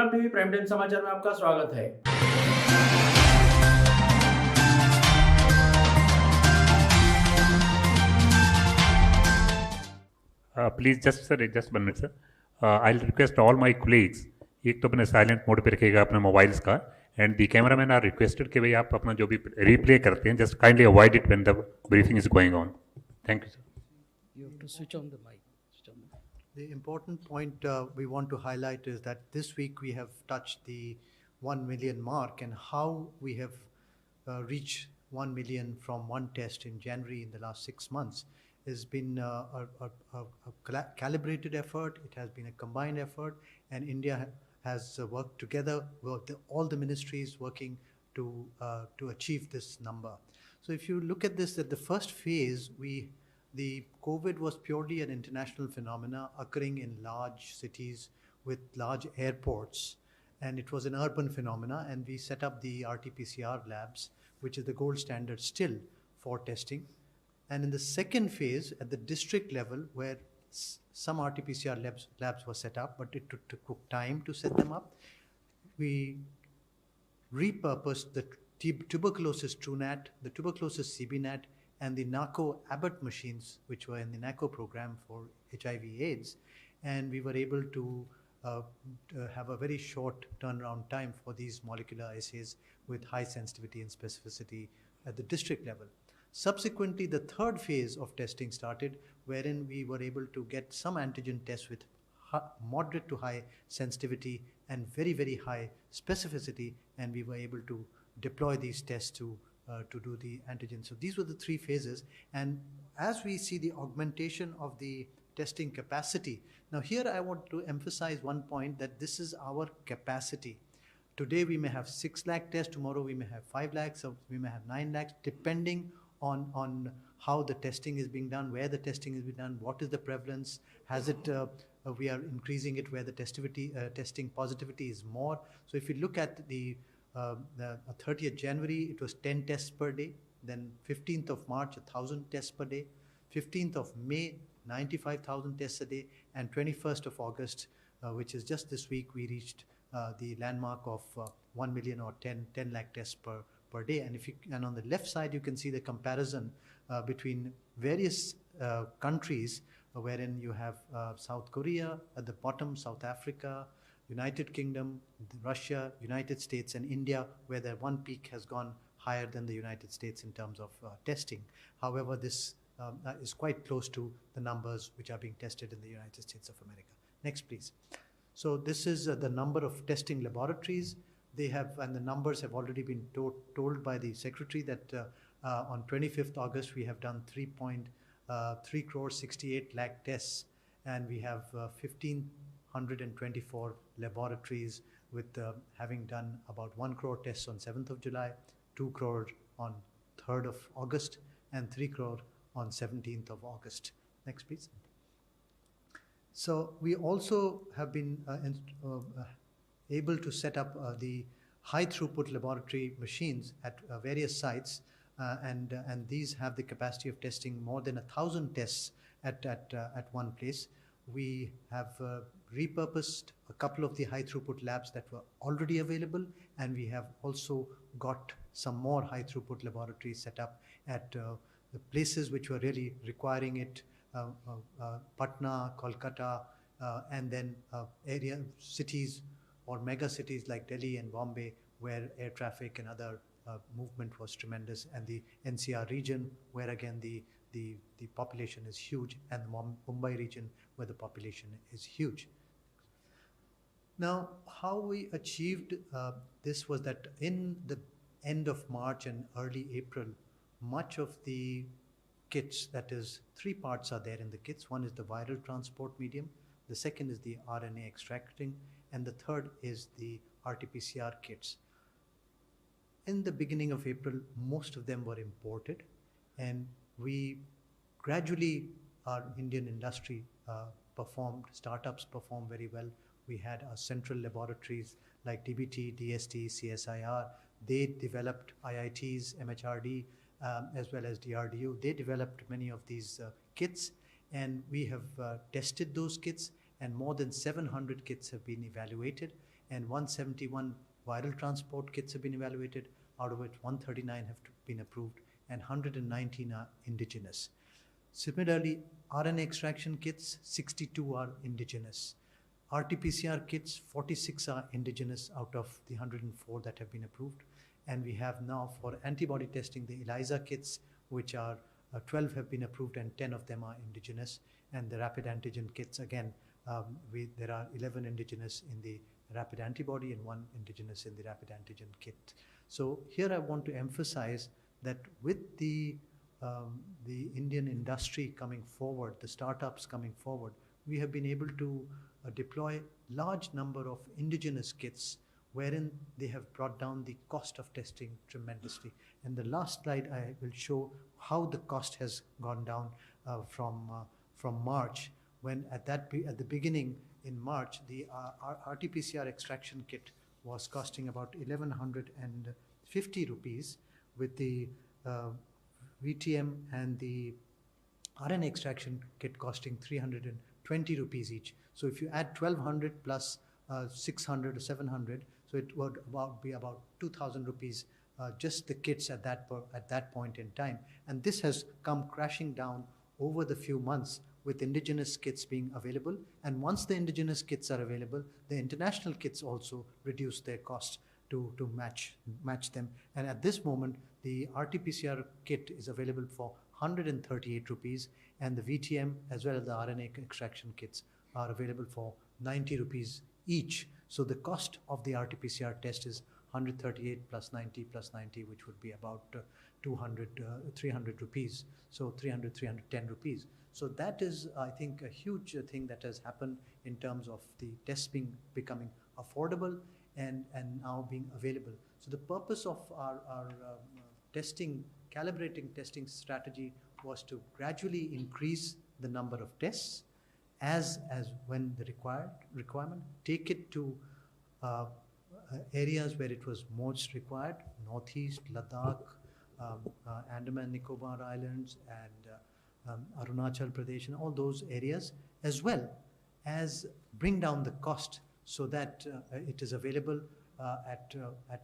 इंक्विलाब TV prime time समाचार में आपका स्वागत है। Please just sir just 1 minute sir. I request all my colleagues, एक तो अपने साइलेंट मोड पे रखिएगा अपने मोबाइल्स का, and the camera man are requested कि भाई आप अपना जो भी रिप्ले करते हैं just kindly avoid it when the briefing is going on. Thank you sir. You have to switch on the mic. Switch on the mic. The important point we want to highlight is that this week we have touched the 1 million mark, and how we have reached 1 million from one test in January in the last 6 months has been a calibrated effort. It has been a combined effort, and India has worked together with all the ministries working to achieve this number. So if you look at this, at the first phase, the COVID was purely an international phenomena occurring in large cities with large airports, and it was an urban phenomena, and we set up the RT-PCR labs, which is the gold standard still for testing. And in the second phase, at the district level, where some RT-PCR labs were set up, but it took time to set them up, we repurposed the tuberculosis TrueNat, the tuberculosis CBNat, and the NACO Abbott machines, which were in the NACO program for HIV/AIDS, and we were able to have a very short turnaround time for these molecular assays with high sensitivity and specificity at the district level. Subsequently, the third phase of testing started, wherein we were able to get some antigen tests with moderate to high sensitivity and very, very high specificity, and we were able to deploy these tests to do the antigen. So these were the three phases, and as we see the augmentation of the testing capacity, now here I want to emphasize one point, that this is our capacity. Today we may have 6 lakh tests, tomorrow we may have 5 lakhs, or we may have 9 lakhs, depending on how the testing is being done, where the testing is being done, what is the prevalence, has it, we are increasing it where the testing positivity is more. So if you look at the 30th January, it was 10 tests per day. Then 15th of March, 1,000 tests per day. 15th of May, 95,000 tests a day. And 21st of August, which is just this week, we reached the landmark of 1 million or 10 lakh tests per day. And on the left side, you can see the comparison between various countries, wherein you have South Korea at the bottom, South Africa, United Kingdom, Russia, United States, and India, where the one peak has gone higher than the United States in terms of testing. However, this is quite close to the numbers which are being tested in the United States of America. Next, please. So this is the number of testing laboratories. They have, and the numbers have already been told by the Secretary, that on 25th August, we have done 3.3 crore 68 lakh tests, and we have 1,524 laboratories, with having done about 1 crore tests on 7th of July, 2 crore on 3rd of August, and 3 crore on 17th of August. Next, please. So we also have been able to set up the high throughput laboratory machines at various sites, and these have the capacity of testing more than 1,000 tests at one place. We have repurposed a couple of the high throughput labs that were already available, and we have also got some more high throughput laboratories set up at the places which were really requiring it, Patna, Kolkata, and then cities or mega cities like Delhi and Bombay, where air traffic and other movement was tremendous, and the NCR region, where again the population is huge, and the Mumbai region, where the population is huge. Now, how we achieved this was that in the end of March and early April, much of the kits, that is 3 parts are there in the kits. One is the viral transport medium, the second is the RNA extracting, and the third is the RT-PCR kits. In the beginning of April, most of them were imported, and we gradually, our Indian industry startups performed very well. We had our central laboratories like DBT, DST, CSIR. They developed, IITs, MHRD, as well as DRDO. They developed many of these kits, and we have tested those kits, and more than 700 kits have been evaluated, and 171 viral transport kits have been evaluated, out of which 139 have been approved and 119 are indigenous. Similarly, RNA extraction kits, 62 are indigenous. RT-PCR kits, 46 are indigenous out of the 104 that have been approved. And we have now for antibody testing the ELISA kits, which are 12 have been approved and 10 of them are indigenous. And the rapid antigen kits, again, there are 11 indigenous in the rapid antibody and 1 indigenous in the rapid antigen kit. So here I want to emphasize that with the Indian industry coming forward, the startups coming forward, we have been able to deploy large number of indigenous kits wherein they have brought down the cost of testing tremendously. And the last slide I will show how the cost has gone down from March, when at the beginning in March, the RT-PCR extraction kit was costing about 1,150 rupees, with the VTM and the RNA extraction kit costing 320 rupees each. So if you add 1,200 plus 600 or 700, so it would be about 2,000 rupees just the kits at that point in time. And this has come crashing down over the few months with indigenous kits being available. And once the indigenous kits are available, the international kits also reduce their cost to match them. And at this moment, the RT-PCR kit is available for 138 rupees, and the VTM as well as the RNA extraction kits are available for 90 rupees each. So the cost of the RT-PCR test is 138 plus 90, which would be about 300 rupees. So 310 rupees. So that is, I think, a huge thing that has happened in terms of the tests becoming affordable and now being available. So the purpose of our calibrating testing strategy was to gradually increase the number of tests as when the requirement, take it to areas where it was most required, Northeast, Ladakh, Andaman Nicobar Islands, and Arunachal Pradesh, and all those areas, as well as bring down the cost so that it is available at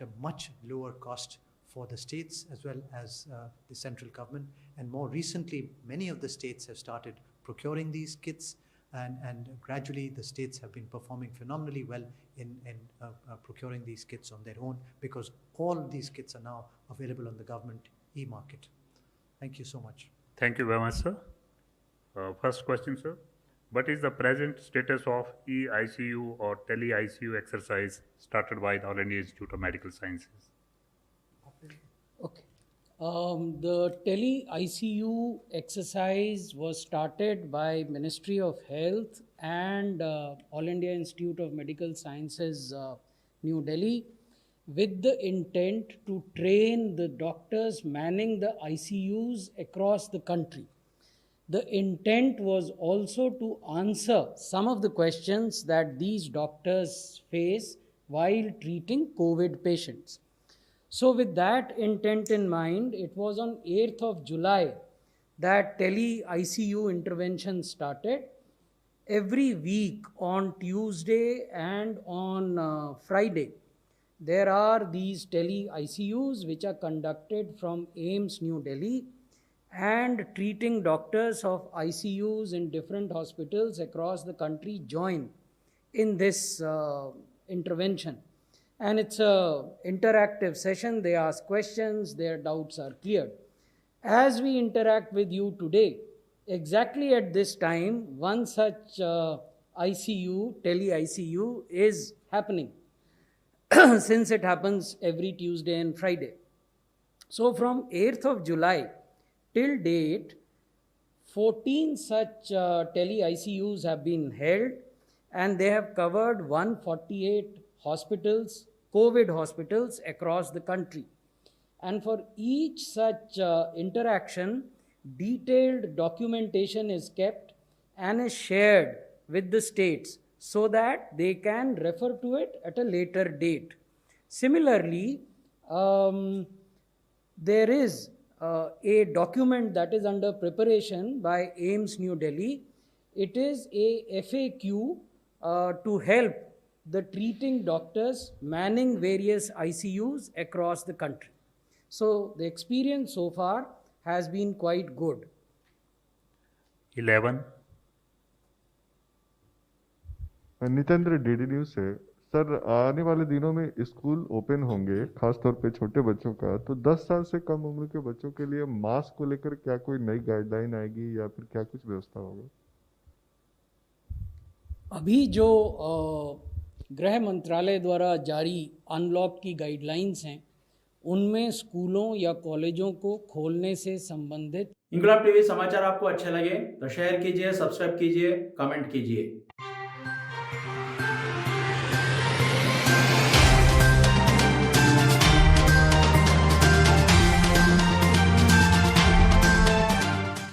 a much lower cost for the states as well as the central government. And more recently, many of the states have started procuring these kits, and gradually the states have been performing phenomenally well in procuring these kits on their own, because all these kits are now available on the government e-market. Thank you so much. Thank you very much, sir. First question, sir. What is the present status of e-ICU or tele-ICU exercise started by the All India Institute of Medical Sciences? Okay. The tele-ICU exercise was started by Ministry of Health and All India Institute of Medical Sciences, New Delhi, with the intent to train the doctors manning the ICUs across the country. The intent was also to answer some of the questions that these doctors face while treating COVID patients. So with that intent in mind, it was on 8th of July that tele-ICU intervention started. Every week on Tuesday and on Friday, there are these tele-ICUs which are conducted from AIIMS New Delhi, and treating doctors of ICUs in different hospitals across the country join in this intervention. And it's an interactive session. They ask questions, their doubts are cleared. As we interact with you today, exactly at this time, one such ICU, tele-ICU, is happening since it happens every Tuesday and Friday. So from 8th of July till date, 14 such tele-ICUs have been held, and they have covered 148 hospitals, COVID hospitals across the country. And for each such interaction, detailed documentation is kept and is shared with the states so that they can refer to it at a later date. Similarly, there is a document that is under preparation by AIIMS New Delhi. It is a FAQ to help the treating doctors manning various ICUs across the country. So the experience so far has been quite good. 11. Nitendra DD news से। Sir, आने वाले दिनों में school open होंगे, खासतौर पे छोटे बच्चों का, तो 10 साल से कम उम्र के बच्चों के लिए मास्क को लेकर क्या कोई नई गाइडलाइन आएगी या फिर क्या कुछ व्यवस्था होगा? अभी जो गृह मंत्रालय द्वारा जारी अनलॉक की गाइडलाइंस हैं, उनमें स्कूलों या कॉलेजों को खोलने से संबंधित इंक्विलाब टीवी समाचार आपको अच्छे लगे तो शेयर कीजिए, सब्सक्राइब कीजिए, कमेंट कीजिए।